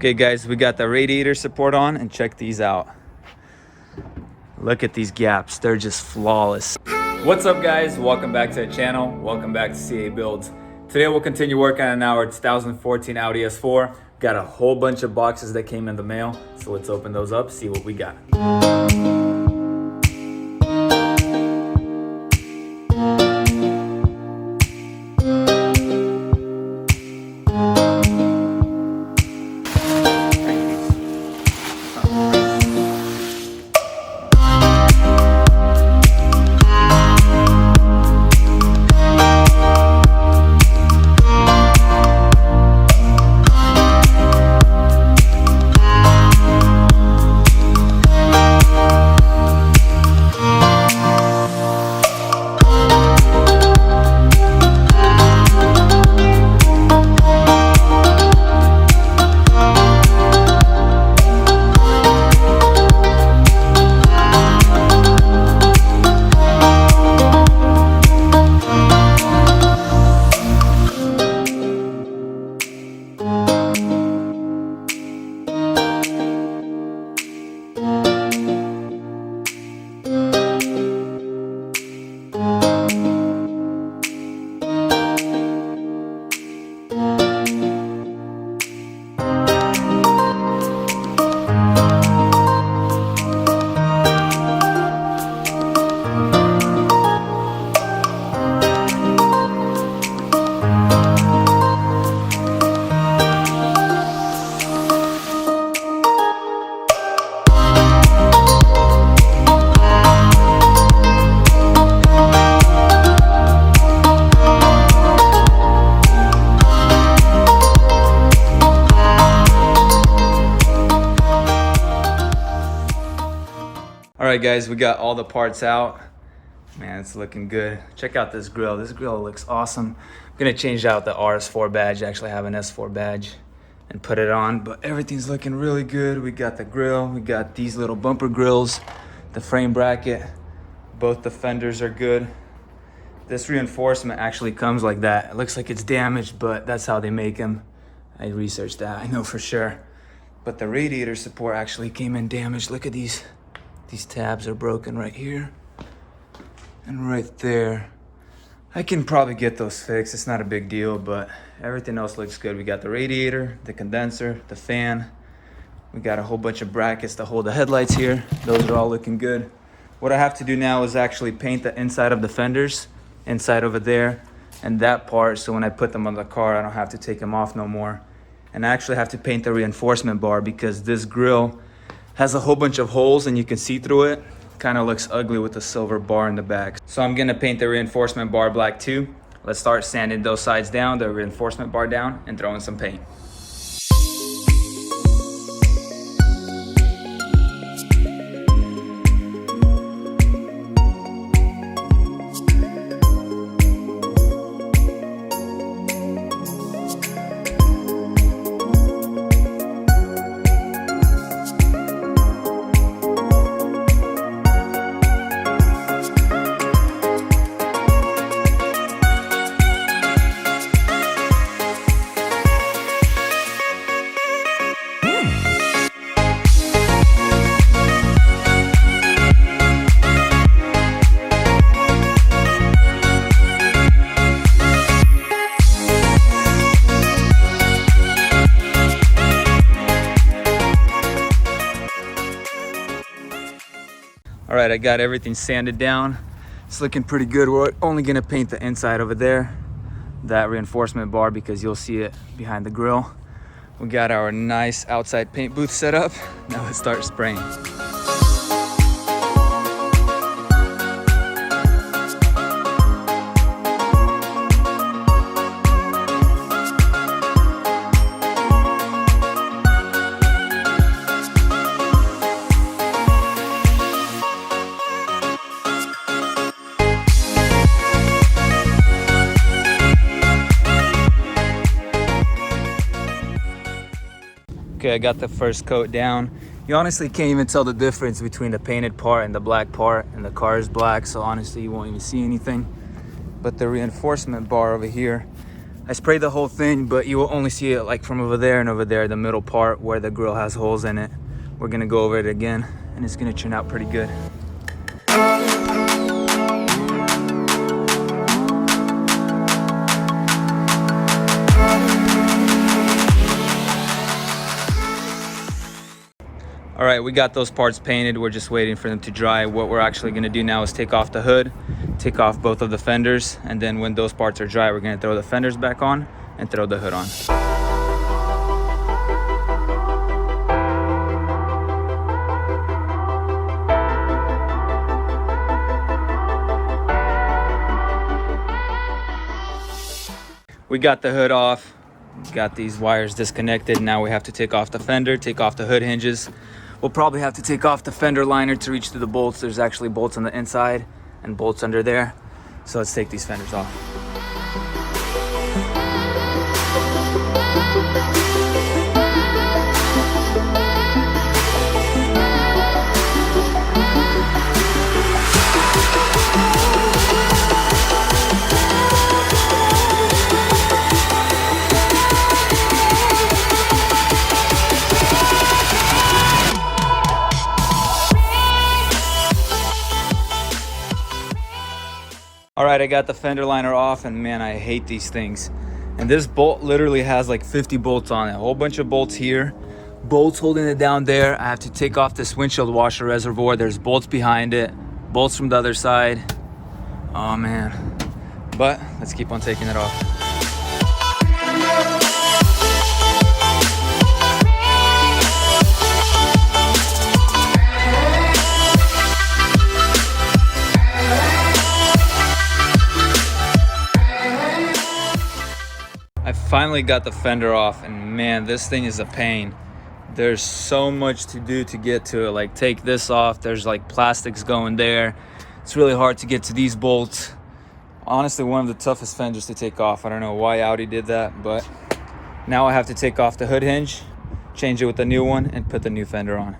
Okay guys, we got the radiator support on, and check these out. Look at these gaps, they're just flawless. What's up guys, welcome back to the channel. Welcome back to CA Buildz. Today we'll continue working on our 2014 Audi S4. Got a whole bunch of boxes that came in the mail, so let's open those up, see what we got. All right guys, we got all the parts out. Man, it's looking good. Check out this grill. This grill looks awesome. I'm gonna change out the RS4 badge. I actually have an S4 badge and put it on, but everything's looking really good. We got the grill, we got these little bumper grills, the frame bracket, both the fenders are good. This reinforcement actually comes like that. It looks like it's damaged, but that's how they make them. I researched that, I know for sure. But the radiator support actually came in damaged. Look at these. These tabs are broken right here and right there. I can probably get those fixed. It's not a big deal, but everything else looks good. We got the radiator, the condenser, the fan. We got a whole bunch of brackets to hold the headlights here. Those are all looking good. What I have to do now is actually paint the inside of the fenders, inside over there, and that part, so when I put them on the car, I don't have to take them off no more. And I actually have to paint the reinforcement bar because this grill has a whole bunch of holes and you can see through it. Kind of looks ugly with the silver bar in the back. So I'm gonna paint the reinforcement bar black too. Let's start sanding those sides down, the reinforcement bar down, and throw in some paint. All right, I got everything sanded down. It's looking pretty good. We're only gonna paint the inside over there, that reinforcement bar, because you'll see it behind the grill. We got our nice outside paint booth set up. Now let's start spraying. Okay, I got the first coat down. You honestly can't even tell the difference between the painted part and the black part, and the car is black, so honestly you won't even see anything. But the reinforcement bar over here, I sprayed the whole thing, but you will only see it like from over there and over there, the middle part where the grill has holes in it. We're gonna go over it again and it's gonna turn out pretty good. All right, we got those parts painted. We're just waiting for them to dry. What we're actually gonna do now is take off the hood, take off both of the fenders, and then when those parts are dry, we're gonna throw the fenders back on and throw the hood on. We got the hood off, got these wires disconnected. Now we have to take off the fender, take off the hood hinges. We'll probably have to take off the fender liner to reach to the bolts. There's actually bolts on the inside and bolts under there. So let's take these fenders off. All right, I got the fender liner off, and man, I hate these things. And this bolt literally has like 50 bolts on it. A whole bunch of bolts here, bolts holding it down there. I have to take off this windshield washer reservoir. There's bolts behind it, bolts from the other side. Oh man, but let's keep on taking it off. I finally got the fender off, and man, this thing is a pain. There's so much to do to get to it. Like, take this off, there's like plastics going there. It's really hard to get to these bolts. Honestly, one of the toughest fenders to take off. I don't know why Audi did that, but now I have to take off the hood hinge, change it with the new one, and put the new fender on.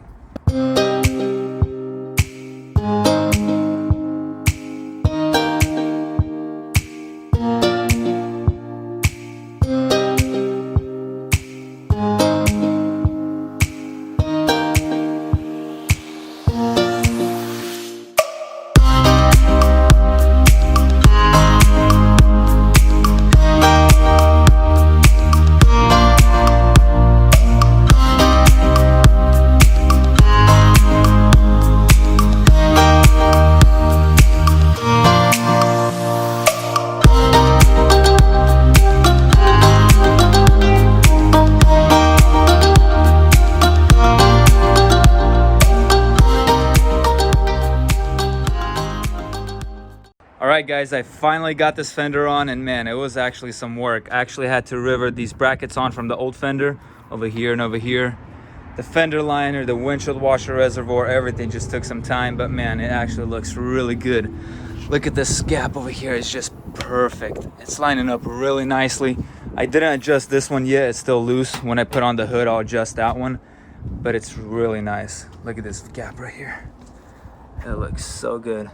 Alright guys, I finally got this fender on, and man, it was actually some work. I actually had to rivet these brackets on from the old fender over here and over here. The fender liner, the windshield washer reservoir, everything just took some time, but man, it actually looks really good. Look at this gap over here, it's just perfect. It's lining up really nicely. I didn't adjust this one yet, it's still loose. When I put on the hood, I'll adjust that one, but it's really nice. Look at this gap right here. It looks so good.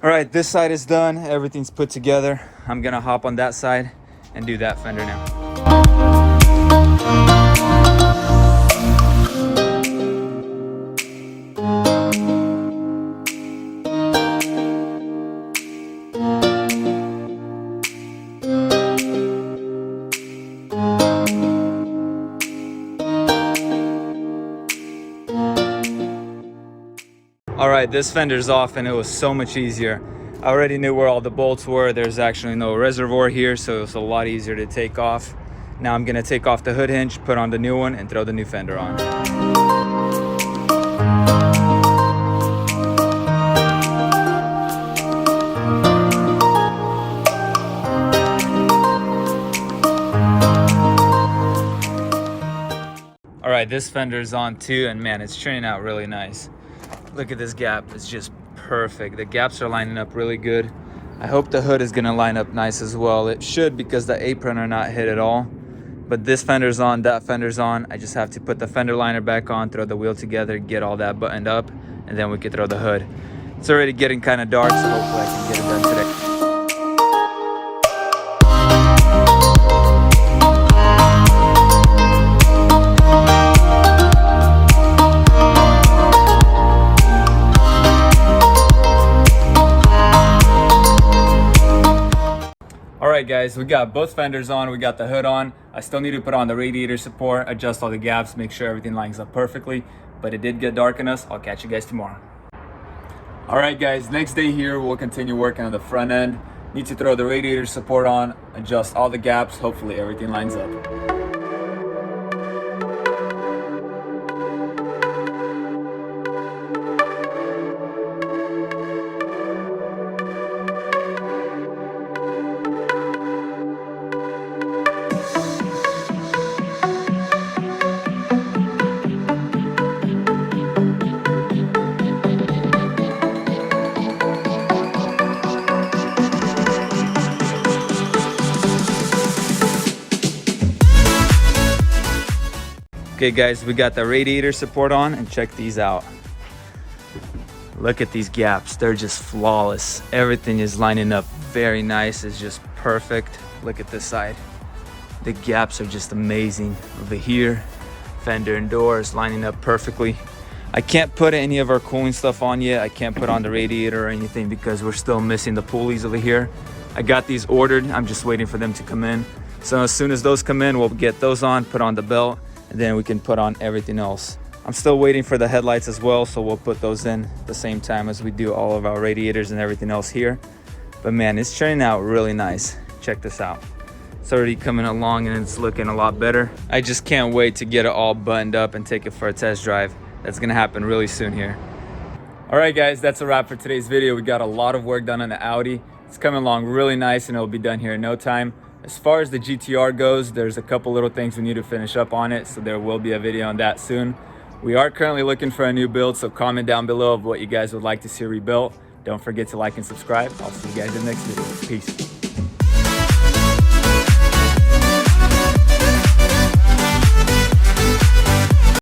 All right, this side is done. Everything's put together. I'm gonna hop on that side and do that fender now. All right, this fender's off, and it was so much easier. I already knew where all the bolts were. There's actually no reservoir here, so it's a lot easier to take off. Now I'm gonna take off the hood hinge, put on the new one, and throw the new fender on. All right, this fender is on too, and man, it's turning out really nice. Look at this gap, it's just perfect. The gaps are lining up really good. I hope the hood is gonna line up nice as well. It should, because the apron are not hit at all. But this fender's on, that fender's on. I just have to put the fender liner back on, throw the wheel together, get all that buttoned up, and then we can throw the hood. It's already getting kind of dark, so hopefully I can get it done today. right, guys, we got both fenders on, we got the hood on. I still need to put on the radiator support, adjust all the gaps, make sure everything lines up perfectly, but it did get dark on us. I'll catch you guys tomorrow. All right, guys, next day here, we'll continue working on the front end. Need to throw the radiator support on, adjust all the gaps, hopefully everything lines up. Okay guys, we got the radiator support on, and check these out. Look at these gaps, they're just flawless. Everything is lining up very nice, it's just perfect. Look at this side. The gaps are just amazing. Over here, fender and doors lining up perfectly. I can't put any of our cooling stuff on yet. I can't put on the radiator or anything because we're still missing the pulleys over here. I got these ordered, I'm just waiting for them to come in. So as soon as those come in, we'll get those on, put on the belt, and then we can put on everything else. I'm still waiting for the headlights as well, so we'll put those in at the same time as we do all of our radiators and everything else here. But man, it's turning out really nice. Check this out. It's already coming along and it's looking a lot better. I just can't wait to get it all buttoned up and take it for a test drive. That's gonna happen really soon here. All right guys, that's a wrap for today's video. We got a lot of work done on the Audi. It's coming along really nice and it'll be done here in no time. As far as the GTR goes, there's a couple little things we need to finish up on it, so there will be a video on that soon. We are currently looking for a new build, so comment down below of what you guys would like to see rebuilt. Don't forget to like and subscribe. I'll see you guys in the next video. Peace.